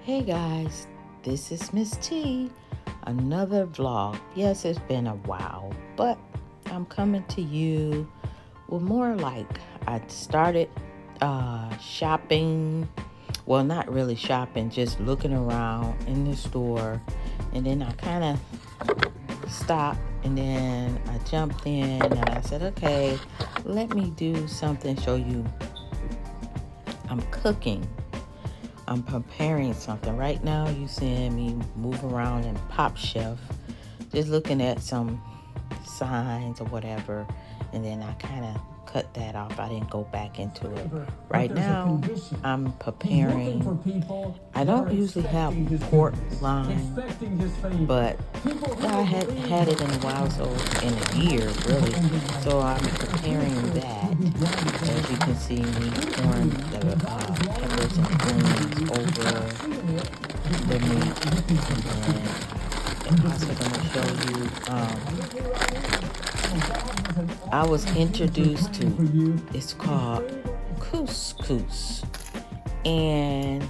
Hey guys, this is Miss T, another vlog. Yes, it's been a while, but I'm coming to you with more like I started shopping. Well, not really shopping, just looking around in the store, and then I kind of stopped, and then I jumped in and I said, okay, let me do something, show you I'm cooking. I'm preparing something. Right now, you seeing me move around in Popshelf, just looking at some signs or whatever, and then I kind of cut that off. I didn't go back into it. Right now, I'm preparing. I don't usually have pork line, but I hadn't had it in a while, so in a year, really. So I'm preparing that. As you can see me pouring the peppers and greens over the meat, and then I'm also going to show you, I was introduced to, it's called couscous, and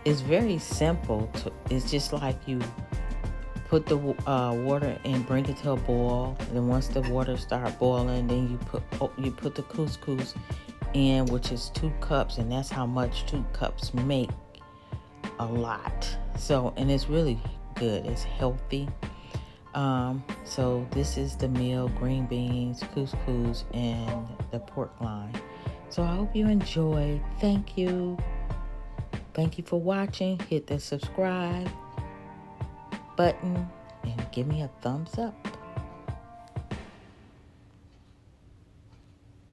it's very simple. It's just like you put the water and bring it to a boil, and then once the water start boiling, then you put the couscous in, which is 2 cups, and that's how much 2 cups make a lot. So, and it's really good, it's healthy. So this is the meal: green beans, couscous, and the pork loin. So I hope you enjoy. Thank you for watching. Hit the subscribe button and give me a thumbs up.